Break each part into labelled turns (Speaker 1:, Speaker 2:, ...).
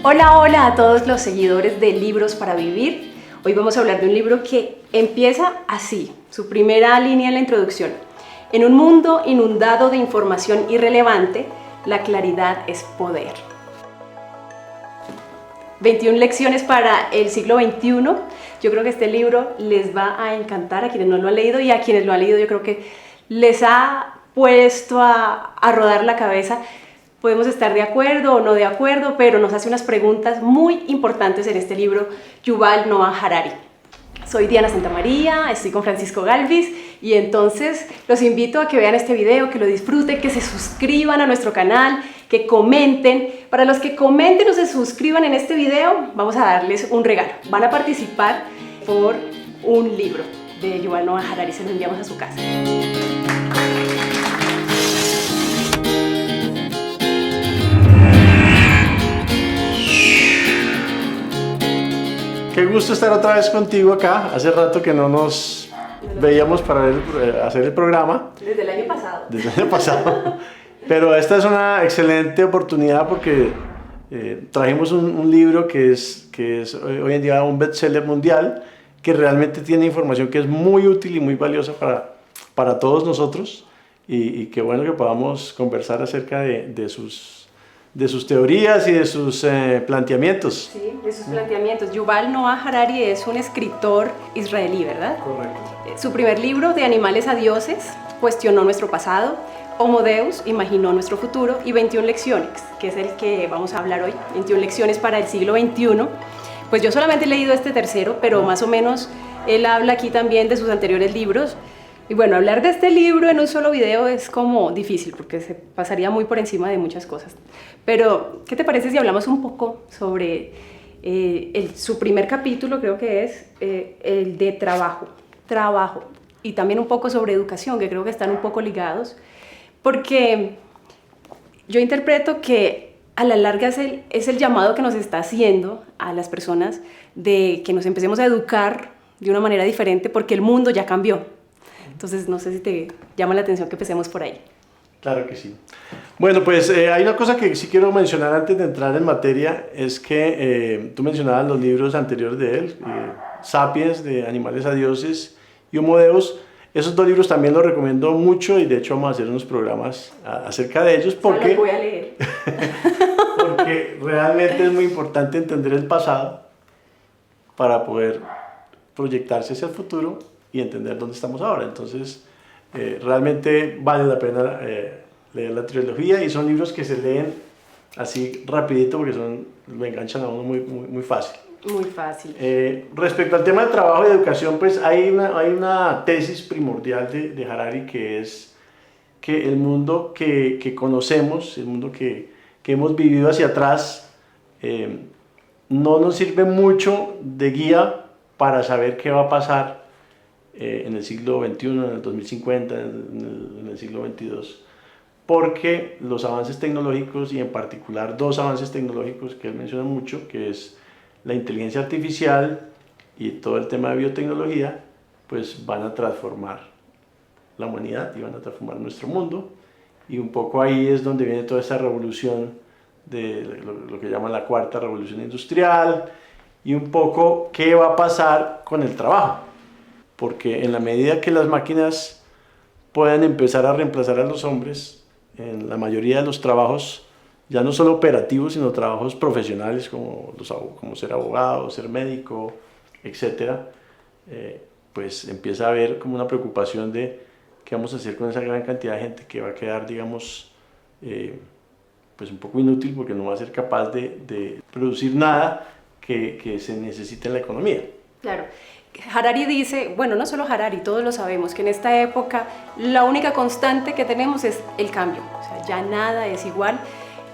Speaker 1: Hola, hola a todos los seguidores de Libros para Vivir. Hoy vamos a hablar de un libro que empieza así, su primera línea en la introducción. En un mundo inundado de información irrelevante, la claridad es poder. 21 lecciones para el siglo XXI. Yo creo que este libro les va a encantar a quienes no lo han leído, y a quienes lo han leído yo creo que les ha puesto a rodar la cabeza. Podemos estar de acuerdo o no de acuerdo, pero nos hace unas preguntas muy importantes en este libro, Yuval Noah Harari. Soy Diana Santamaría, estoy con Francisco Galvis, y entonces los invito a que vean este video, que lo disfruten, que se suscriban a nuestro canal, que comenten. Para los que comenten o se suscriban en este video, vamos a darles un regalo. Van a participar por un libro de Yuval Noah Harari, se lo enviamos a su casa.
Speaker 2: Qué gusto estar otra vez contigo acá. Hace rato que no nos veíamos para hacer el programa.
Speaker 1: Desde el año pasado.
Speaker 2: Desde el año pasado. Pero esta es una excelente oportunidad porque trajimos un libro que es hoy en día un bestseller mundial, que realmente tiene información que es muy útil y muy valiosa para todos nosotros, y qué bueno que podamos conversar acerca de sus teorías y de sus planteamientos.
Speaker 1: Sí, de sus planteamientos. Yuval Noah Harari es un escritor israelí, ¿verdad?
Speaker 2: Correcto.
Speaker 1: Su primer libro, De animales a dioses, cuestionó nuestro pasado. Homo Deus imaginó nuestro futuro, y 21 lecciones, que es el que vamos a hablar hoy, 21 lecciones para el siglo XXI. Pues yo solamente he leído este tercero, pero más o menos él habla aquí también de sus anteriores libros. Y bueno, hablar de este libro en un solo video es como difícil, porque se pasaría muy por encima de muchas cosas. Pero, ¿qué te parece si hablamos un poco sobre su primer capítulo? Creo que es el de trabajo, y también un poco sobre educación, que creo que están un poco ligados, porque yo interpreto que a la larga es el llamado que nos está haciendo a las personas de que nos empecemos a educar de una manera diferente, porque el mundo ya cambió. Entonces, no sé si te llama la atención que empecemos por ahí.
Speaker 2: Claro que sí. Bueno, pues hay una cosa que sí quiero mencionar antes de entrar en materia, es que tú mencionabas los libros anteriores de él, Sapiens, de Animales a Dioses, y Homo Deus. Esos dos libros también los recomiendo mucho, y de hecho vamos a hacer unos programas acerca de ellos, porque
Speaker 1: los voy a leer.
Speaker 2: porque realmente es muy importante entender el pasado para poder proyectarse hacia el futuro y entender dónde estamos ahora. Entonces, realmente vale la pena leer la trilogía, y son libros que se leen así rapidito porque lo enganchan a uno muy fácil.
Speaker 1: Muy fácil.
Speaker 2: Respecto al tema del trabajo y educación, pues hay una tesis primordial de Harari, que es que el mundo que conocemos, el mundo que hemos vivido hacia atrás, no nos sirve mucho de guía para saber qué va a pasar en el siglo XXI, en el 2050, en el siglo XXII, porque los avances tecnológicos, y en particular dos avances tecnológicos que él menciona mucho, que es la inteligencia artificial y todo el tema de biotecnología, pues van a transformar la humanidad y van a transformar nuestro mundo, y un poco ahí es donde viene toda esta revolución de lo que llaman la cuarta revolución industrial, y un poco qué va a pasar con el trabajo. Porque en la medida que las máquinas puedan empezar a reemplazar a los hombres en la mayoría de los trabajos, ya no solo operativos, sino trabajos profesionales como ser abogado, ser médico, etc., pues empieza a haber como una preocupación de qué vamos a hacer con esa gran cantidad de gente que va a quedar, digamos, pues un poco inútil, porque no va a ser capaz de producir nada que se necesite en la economía.
Speaker 1: Claro. Harari dice, bueno, no solo Harari, todos lo sabemos, que en esta época la única constante que tenemos es el cambio. O sea, ya nada es igual.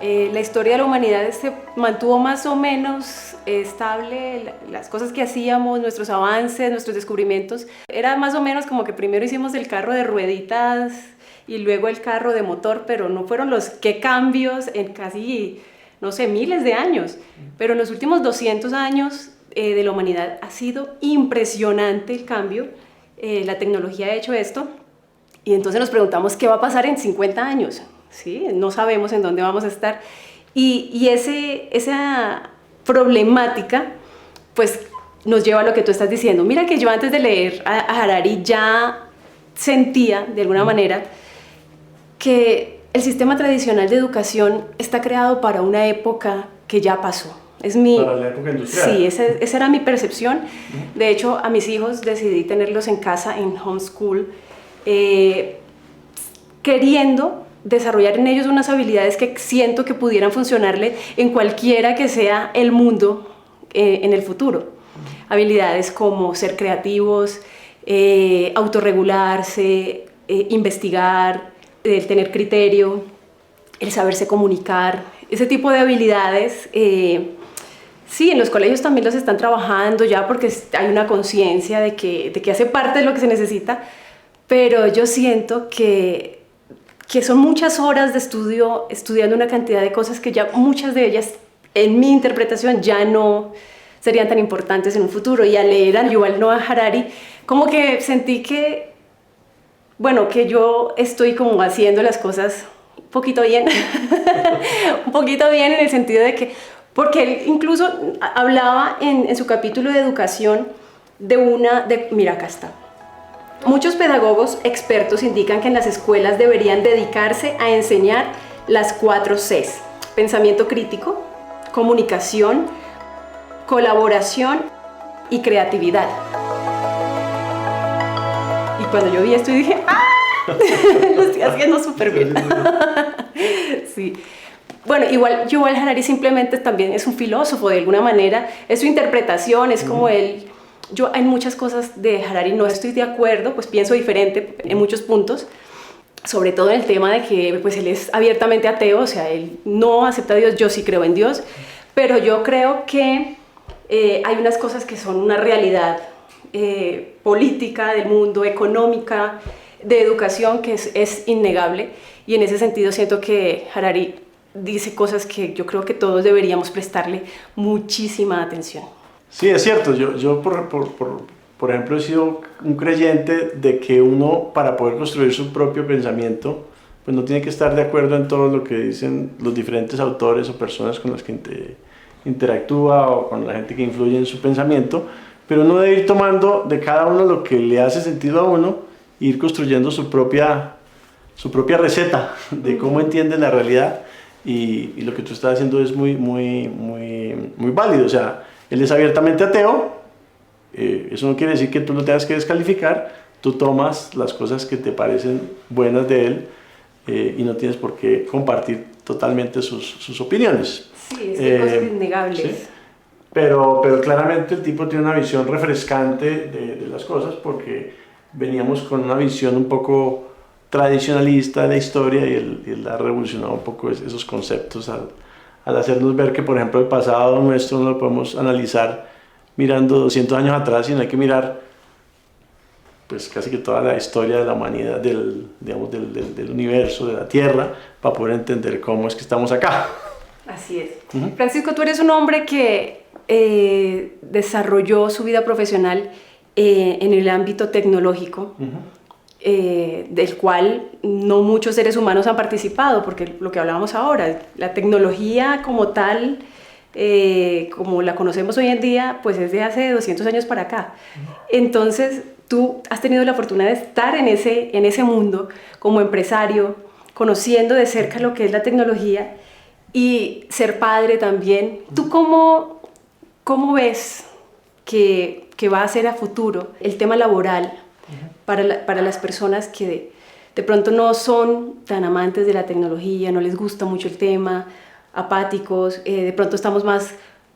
Speaker 1: La historia de la humanidad se mantuvo más o menos estable. Las cosas que hacíamos, nuestros avances, nuestros descubrimientos, era más o menos como que primero hicimos el carro de rueditas y luego el carro de motor, pero no fueron los qué cambios en casi, no sé, miles de años. Pero en los últimos 200 años de la humanidad ha sido impresionante el cambio. La tecnología ha hecho esto, y entonces nos preguntamos qué va a pasar en 50 años. ¿Sí? No sabemos en dónde vamos a estar, y esa problemática, pues nos lleva a lo que tú estás diciendo. Mira que yo antes de leer a Harari ya sentía, de alguna manera, que el sistema tradicional de educación está creado para una época que ya pasó.
Speaker 2: Para la época industrial.
Speaker 1: Sí, esa era mi percepción. De hecho, a mis hijos decidí tenerlos en casa, en homeschool, queriendo desarrollar en ellos unas habilidades que siento que pudieran funcionarle en cualquiera que sea el mundo en el futuro. Habilidades como ser creativos, autorregularse, investigar, el tener criterio, el saberse comunicar, ese tipo de habilidades. Sí, en los colegios también los están trabajando ya porque hay una conciencia de que hace parte de lo que se necesita, pero yo siento que son muchas horas de estudio estudiando una cantidad de cosas que ya muchas de ellas, en mi interpretación, ya no serían tan importantes en un futuro. Y al leer a Yuval Noah Harari, como que sentí que, bueno, que yo estoy como haciendo las cosas un poquito bien, un poquito bien en el sentido de que, porque él incluso hablaba en su capítulo de educación mira, acá está. Muchos pedagogos expertos indican que en las escuelas deberían dedicarse a enseñar las 4 Cs: pensamiento crítico, comunicación, colaboración y creatividad. Y cuando yo vi esto dije, ¡ah! Lo estoy haciendo súper bien. Sí. Bueno, igual Yuval Harari simplemente también es un filósofo de alguna manera, es su interpretación, es como él. Yo en muchas cosas de Harari no estoy de acuerdo, pues pienso diferente en muchos puntos, sobre todo en el tema de que pues él es abiertamente ateo, o sea, él no acepta a Dios, yo sí creo en Dios, pero yo creo que hay unas cosas que son una realidad política del mundo, económica, de educación, que es innegable, y en ese sentido siento que Harari dice cosas que yo creo que todos deberíamos prestarle muchísima atención.
Speaker 2: Sí, es cierto. Yo por ejemplo, he sido un creyente de que uno, para poder construir su propio pensamiento, pues no tiene que estar de acuerdo en todo lo que dicen los diferentes autores o personas con las que interactúa o con la gente que influye en su pensamiento, pero uno debe ir tomando de cada uno lo que le hace sentido a uno e ir construyendo su propia receta de cómo entiende la realidad, y lo que tú estás haciendo es muy válido. O sea, él es abiertamente ateo, eso no quiere decir que tú lo tengas que descalificar, tú tomas las cosas que te parecen buenas de él y no tienes por qué compartir totalmente sus opiniones.
Speaker 1: Sí, es cosas innegables. ¿Sí?
Speaker 2: Pero claramente el tipo tiene una visión refrescante de las cosas, porque veníamos con una visión un poco tradicionalista de la historia, y él ha revolucionado un poco esos conceptos al hacernos ver que, por ejemplo, el pasado nuestro no lo podemos analizar mirando 200 años atrás, sino hay que mirar pues casi que toda la historia de la humanidad, del universo, de la Tierra, para poder entender cómo es que estamos acá.
Speaker 1: Así es. Francisco, tú eres un hombre que desarrolló su vida profesional en el ámbito tecnológico, del cual no muchos seres humanos han participado, porque lo que hablábamos ahora, la tecnología como tal, como la conocemos hoy en día, pues es de hace 200 años para acá. Entonces, tú has tenido la fortuna de estar en ese mundo como empresario, conociendo de cerca lo que es la tecnología y ser padre también. ¿Tú cómo ves que va a ser a futuro el tema laboral para las personas que de pronto no son tan amantes de la tecnología, no les gusta mucho el tema, apáticos, de pronto estamos más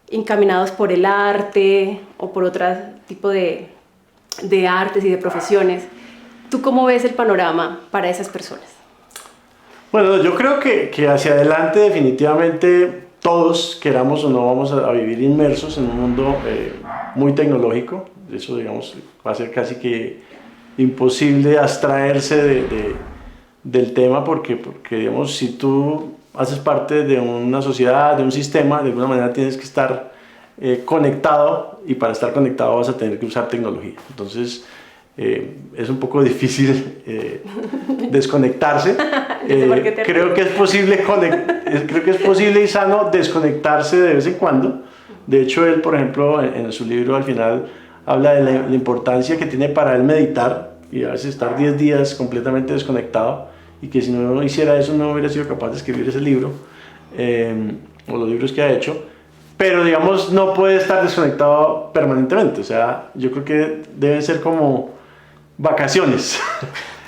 Speaker 1: encaminados por el arte o por otro tipo de artes y de profesiones? ¿Tú cómo ves el panorama para esas personas?
Speaker 2: Bueno, yo creo que hacia adelante definitivamente todos, queramos o no, vamos a vivir inmersos en un mundo muy tecnológico. Eso, digamos, va a ser casi que imposible abstraerse del tema, porque digamos, si tú haces parte de una sociedad, de un sistema, de alguna manera tienes que estar conectado, y para estar conectado vas a tener que usar tecnología. Entonces es un poco difícil desconectarse. Creo que es posible y sano desconectarse de vez en cuando, De hecho, él, por ejemplo, en su libro al final habla de la importancia que tiene para él meditar y a veces estar 10 días completamente desconectado, y que si no hiciera eso no hubiera sido capaz de escribir ese libro, o los libros que ha hecho. Pero digamos, no puede estar desconectado permanentemente. O sea, yo creo que deben ser como vacaciones.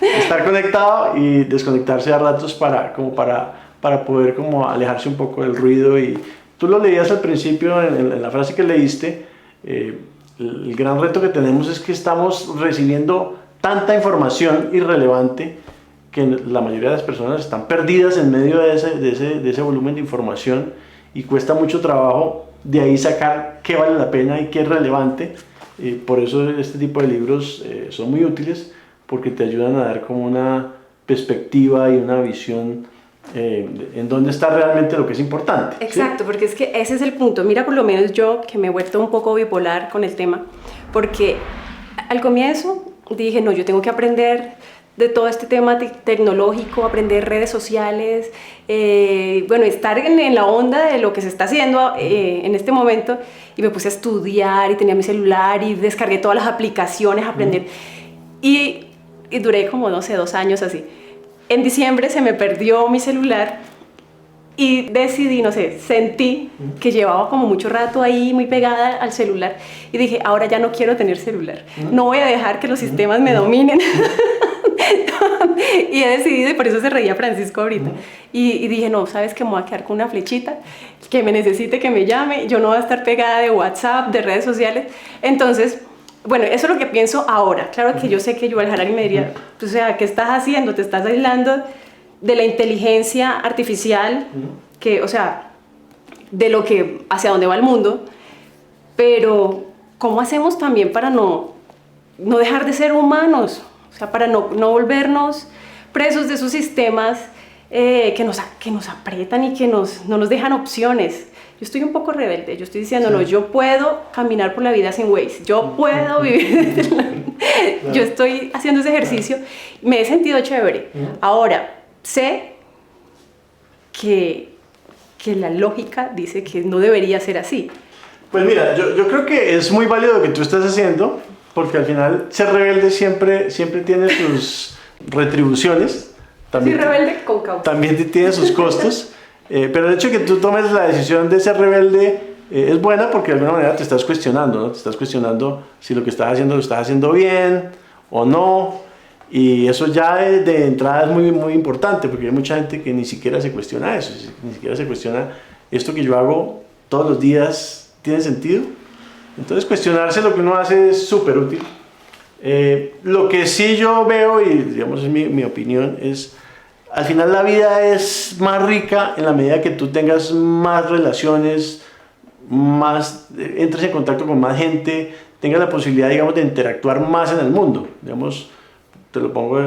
Speaker 2: Estar conectado y desconectarse a ratos para poder como alejarse un poco del ruido. Y tú lo leías al principio en la frase que leíste. El gran reto que tenemos es que estamos recibiendo tanta información irrelevante que la mayoría de las personas están perdidas en medio de ese volumen de información, y cuesta mucho trabajo de ahí sacar qué vale la pena y qué es relevante. Por eso este tipo de libros son muy útiles, porque te ayudan a dar como una perspectiva y una visión en dónde está realmente lo que es importante.
Speaker 1: Exacto,
Speaker 2: ¿sí?
Speaker 1: porque es que ese es el punto. Mira, por lo menos yo, que me he vuelto un poco bipolar con el tema, porque al comienzo dije, no, yo tengo que aprender de todo este tema tecnológico, aprender redes sociales, bueno, estar en la onda de lo que se está haciendo en este momento, y me puse a estudiar y tenía mi celular y descargué todas las aplicaciones a aprender, y duré como, no sé, 2 años así. En diciembre se me perdió mi celular y decidí, no sé, sentí que llevaba como mucho rato ahí muy pegada al celular, y dije, ahora ya no quiero tener celular, no voy a dejar que los sistemas me dominen. Y he decidido, y por eso se reía Francisco ahorita, y dije, no, sabes que me voy a quedar con una flechita, que me necesite, que me llame, yo no voy a estar pegada de WhatsApp, de redes sociales. Entonces, bueno, eso es lo que pienso ahora. Claro que yo sé que Yuval Harari me diría, o sea, ¿qué estás haciendo? Te estás aislando de la inteligencia artificial, que, o sea, de lo que, hacia dónde va el mundo. Pero, ¿cómo hacemos también para no dejar de ser humanos? O sea, para no volvernos presos de esos sistemas que nos aprietan y que no nos dejan opciones. Yo estoy un poco rebelde, yo estoy diciendo, no, yo puedo caminar por la vida sin Waze, yo puedo vivir, yo estoy haciendo ese ejercicio, me he sentido chévere. Ahora, sé que la lógica dice que no debería ser así.
Speaker 2: Pues mira, yo creo que es muy válido lo que tú estás haciendo, porque al final ser rebelde siempre tiene sus retribuciones.
Speaker 1: También, soy rebelde con causa.
Speaker 2: También tiene sus costos. Pero el hecho de que tú tomes la decisión de ser rebelde es buena, porque de alguna manera te estás cuestionando, ¿no? Te estás cuestionando si lo que estás haciendo lo estás haciendo bien o no. Y eso ya de entrada es muy, muy importante, porque hay mucha gente que ni siquiera se cuestiona eso, ni siquiera se cuestiona esto que yo hago todos los días, ¿tiene sentido? Entonces cuestionarse lo que uno hace es súper útil. Lo que sí yo veo, y digamos es mi opinión, es al final la vida es más rica en la medida que tú tengas más relaciones, entres en contacto con más gente, tengas la posibilidad, digamos, de interactuar más en el mundo. Digamos, te lo pongo,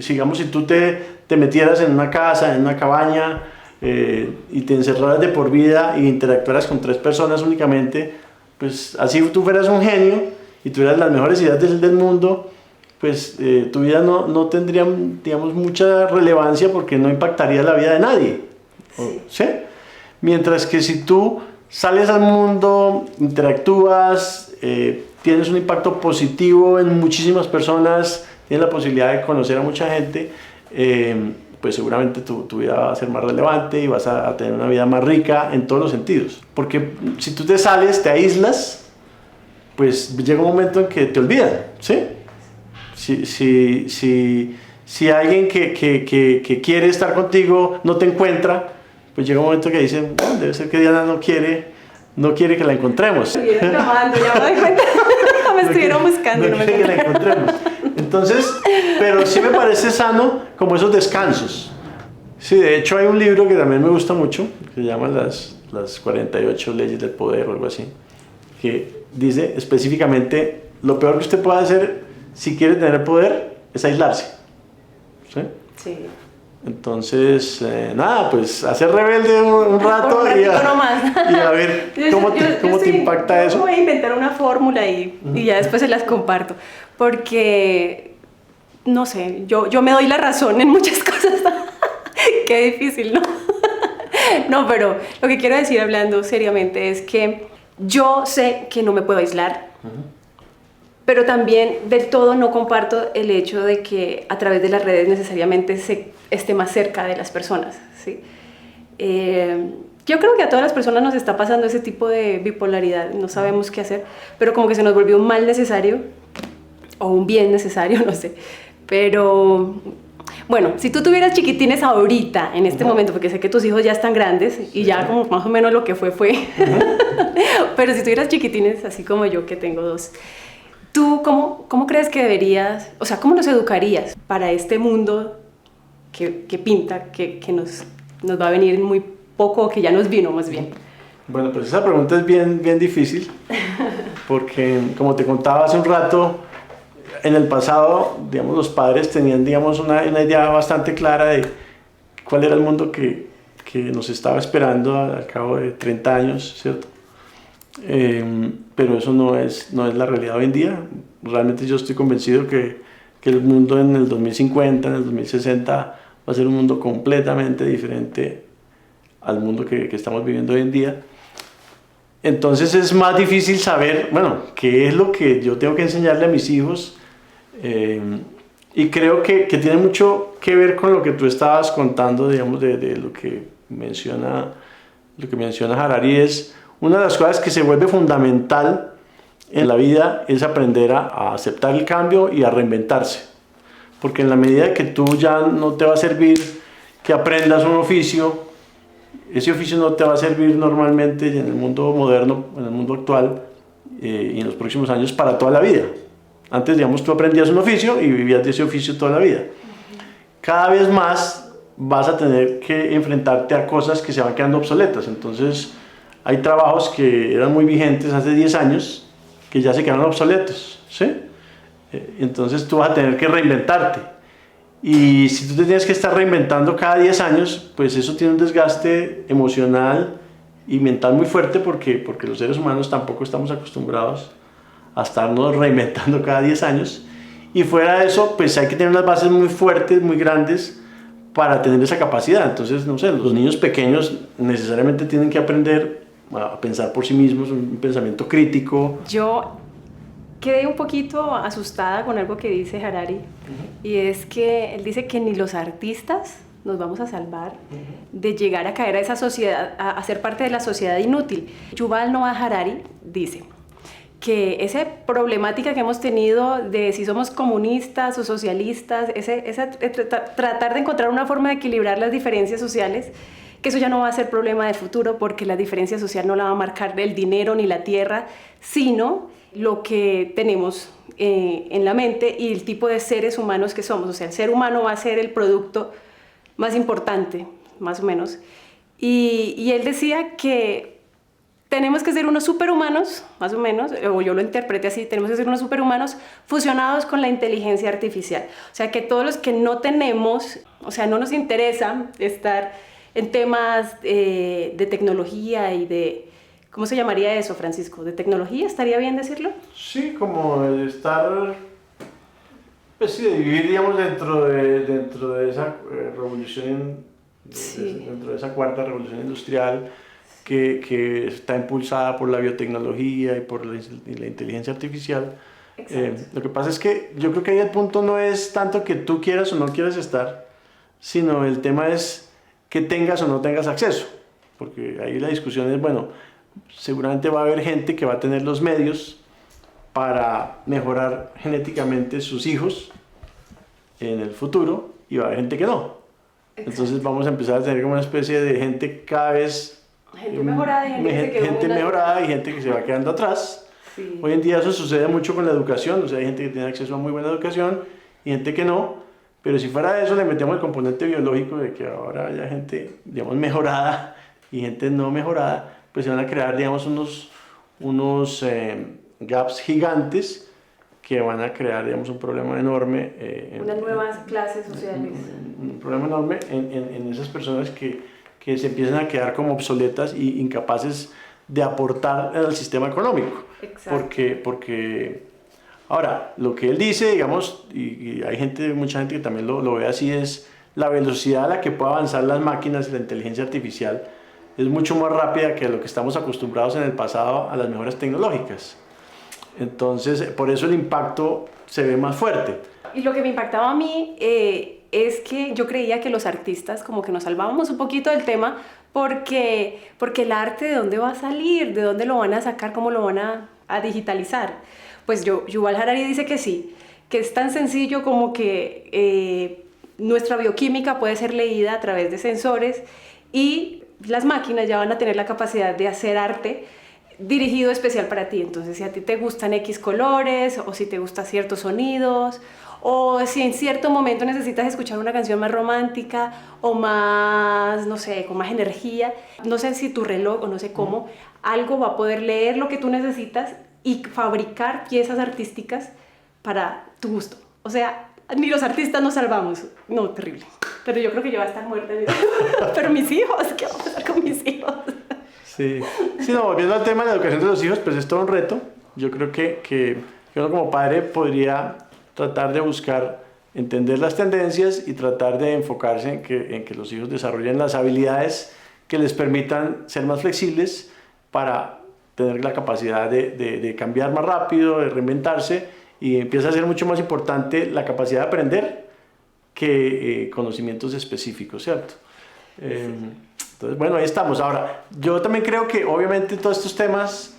Speaker 2: digamos, si tú te metieras en una casa, en una cabaña, y te encerraras de por vida y interactuaras con 3 personas únicamente, pues así tú fueras un genio y tuvieras las mejores ideas del mundo, pues tu vida no tendría, digamos, mucha relevancia, porque no impactaría la vida de nadie. ¿Sí? Mientras que si tú sales al mundo, interactúas, tienes un impacto positivo en muchísimas personas, tienes la posibilidad de conocer a mucha gente, pues seguramente tu vida va a ser más relevante y vas a tener una vida más rica en todos los sentidos. Porque si tú te sales, te aíslas, pues llega un momento en que te olvidan, ¿sí? Si alguien que quiere estar contigo no te encuentra, pues llega un momento que dicen, bueno, debe ser que Diana no quiere que la encontremos.
Speaker 1: Me estuvieron llamando, ya me doy cuenta. Me estuvieron buscando.
Speaker 2: No quiere que la encontremos. Entonces, pero sí me parece sano como esos descansos. Sí, de hecho hay un libro que también me gusta mucho, que se llama las 48 leyes del poder o algo así, que dice específicamente, lo peor que usted puede hacer si quiere tener poder es aislarse. ¿Sí?
Speaker 1: Sí.
Speaker 2: Entonces, nada, pues hacer rebelde un rato y a ver cómo te impacta eso.
Speaker 1: Yo voy a inventar una fórmula y ya después se las comparto, porque, no sé, yo me doy la razón en muchas cosas. Qué difícil, ¿no? No, pero lo que quiero decir, hablando seriamente, es que yo sé que no me puedo aislar, pero también del todo no comparto el hecho de que a través de las redes necesariamente se esté más cerca de las personas, ¿sí? Yo creo que a todas las personas nos está pasando ese tipo de bipolaridad, no sabemos qué hacer, pero como que se nos volvió un mal necesario o un bien necesario, no sé. Pero bueno, si tú tuvieras chiquitines ahorita, en este momento, porque sé que tus hijos ya están grandes y ya como más o menos lo que fue, pero si tuvieras chiquitines así como yo que tengo 2, ¿tú cómo crees que deberías, o sea, cómo los educarías para este mundo que pinta, que nos va a venir muy poco, que ya nos vino más bien?
Speaker 2: Bueno, pues esa pregunta es bien difícil, porque como te contaba hace un rato, en el pasado, digamos, los padres tenían, digamos, una idea bastante clara de cuál era el mundo que nos estaba esperando al cabo de 30 años, ¿cierto? Pero eso no es la realidad hoy en día. Realmente yo estoy convencido que el mundo en el 2050, en el 2060, va a ser un mundo completamente diferente al mundo que estamos viviendo hoy en día. Entonces es más difícil saber, bueno, qué es lo que yo tengo que enseñarle a mis hijos. Y creo que tiene mucho que ver con lo que tú estabas contando, digamos, de lo que menciona Harari. Es una de las cosas que se vuelve fundamental en la vida, es aprender a aceptar el cambio y a reinventarse, porque en la medida que tú ya no te va a servir que aprendas un oficio, ese oficio no te va a servir normalmente en el mundo moderno, en el mundo actual, y en los próximos años para toda la vida. Antes, digamos, tú aprendías un oficio y vivías de ese oficio toda la vida. Cada vez más vas a tener que enfrentarte a cosas que se van quedando obsoletas. Entonces, hay trabajos que eran muy vigentes hace 10 años que ya se quedaron obsoletos, ¿sí? Entonces, tú vas a tener que reinventarte. Y si tú te tienes que estar reinventando cada 10 años, pues eso tiene un desgaste emocional y mental muy fuerte porque los seres humanos tampoco estamos acostumbrados a estarnos reinventando cada 10 años, y fuera de eso, pues hay que tener unas bases muy fuertes, muy grandes, para tener esa capacidad. Entonces, no sé, los niños pequeños necesariamente tienen que aprender a pensar por sí mismos, un pensamiento crítico.
Speaker 1: Yo quedé un poquito asustada con algo que dice Harari, y es que él dice que ni los artistas nos vamos a salvar de llegar a caer a esa sociedad, a ser parte de la sociedad inútil. Yuval Noah Harari dice que esa problemática que hemos tenido de si somos comunistas o socialistas, tratar de encontrar una forma de equilibrar las diferencias sociales, que eso ya no va a ser problema de futuro, porque la diferencia social no la va a marcar el dinero ni la tierra, sino lo que tenemos en la mente y el tipo de seres humanos que somos. O sea, el ser humano va a ser el producto más importante, más o menos. Y él decía que tenemos que ser unos superhumanos, más o menos, o yo lo interpreté así, tenemos que ser unos superhumanos fusionados con la inteligencia artificial. O sea, que todos los que no tenemos, o sea, no nos interesa estar en temas de tecnología y de... ¿Cómo se llamaría eso, Francisco? ¿De tecnología? ¿Estaría bien decirlo?
Speaker 2: Sí, como de estar, pues sí, de vivir, digamos, dentro de esa revolución, dentro de esa cuarta revolución industrial, que está impulsada por la biotecnología y por la inteligencia artificial. Lo que pasa es que yo creo que ahí el punto no es tanto que tú quieras o no quieras estar, sino el tema es que tengas o no tengas acceso, porque ahí la discusión es, bueno, seguramente va a haber gente que va a tener los medios para mejorar genéticamente sus hijos en el futuro, y va a haber gente que no. Exacto. Entonces vamos a empezar a tener como una especie de gente cada vez...
Speaker 1: Gente mejorada y
Speaker 2: gente mejorada y gente que se va quedando atrás. Sí. Hoy en día eso sucede mucho con la educación, o sea, hay gente que tiene acceso a muy buena educación y gente que no, pero si fuera de eso le metemos el componente biológico de que ahora haya gente, digamos, mejorada y gente no mejorada, pues se van a crear, digamos, unos gaps gigantes que van a crear, digamos, un problema enorme.
Speaker 1: Unas nuevas clases sociales.
Speaker 2: Un problema enorme en esas personas que se empiezan a quedar como obsoletas y incapaces de aportar al sistema económico.
Speaker 1: Exacto.
Speaker 2: Porque ahora, lo que él dice, digamos, y hay mucha gente que también lo ve así, es la velocidad a la que puede avanzar las máquinas y la inteligencia artificial, es mucho más rápida que lo que estamos acostumbrados en el pasado a las mejoras tecnológicas. Entonces, por eso el impacto se ve más fuerte.
Speaker 1: Y lo que me impactaba a mí es que yo creía que los artistas como que nos salvábamos un poquito del tema porque el arte, ¿de dónde va a salir? ¿De dónde lo van a sacar? ¿Cómo lo van a digitalizar? Pues Yuval Harari dice que sí, que es tan sencillo como que nuestra bioquímica puede ser leída a través de sensores y las máquinas ya van a tener la capacidad de hacer arte dirigido especial para ti. Entonces, si a ti te gustan X colores o si te gustan ciertos sonidos o si en cierto momento necesitas escuchar una canción más romántica o más, no sé, con más energía, no sé si tu reloj o no sé cómo, algo va a poder leer lo que tú necesitas y fabricar piezas artísticas para tu gusto. O sea, ni los artistas nos salvamos. No, terrible. Pero yo creo que yo voy a estar muerta. Pero mis hijos, ¿qué va a pasar con mis hijos?
Speaker 2: Sí, no, volviendo al tema de la educación de los hijos, pues es todo un reto. Yo creo que uno como padre podría tratar de buscar entender las tendencias y tratar de enfocarse en que los hijos desarrollen las habilidades que les permitan ser más flexibles para tener la capacidad de cambiar más rápido, de reinventarse, y empieza a ser mucho más importante la capacidad de aprender que conocimientos específicos, ¿cierto? Entonces, bueno, ahí estamos. Ahora, yo también creo que obviamente todos estos temas,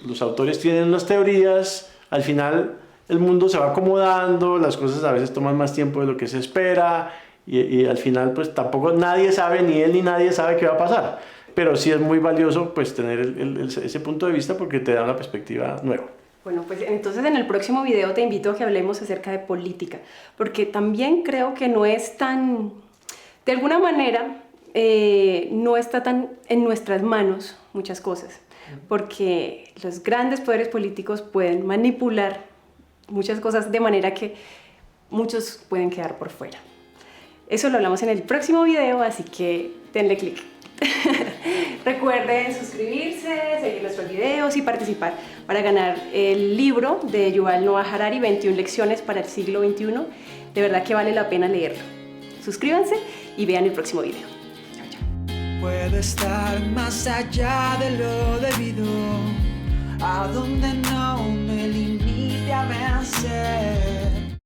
Speaker 2: los autores tienen unas teorías, al final el mundo se va acomodando, las cosas a veces toman más tiempo de lo que se espera y al final pues tampoco nadie sabe, ni él ni nadie sabe qué va a pasar, pero sí es muy valioso pues tener ese punto de vista porque te da una perspectiva nueva.
Speaker 1: Bueno, pues entonces en el próximo video te invito a que hablemos acerca de política, porque también creo que no es tan, de alguna manera, no está tan en nuestras manos muchas cosas, porque los grandes poderes políticos pueden manipular muchas cosas de manera que muchos pueden quedar por fuera. Eso lo hablamos en el próximo video, así que denle click. Recuerden suscribirse, seguir nuestros videos y participar para ganar el libro de Yuval Noah Harari, 21 lecciones para el siglo XXI. De verdad que vale la pena leerlo. Suscríbanse y vean el próximo video. Chao, chao.
Speaker 3: Puedo estar más allá de lo debido, a donde no me limite a vencer.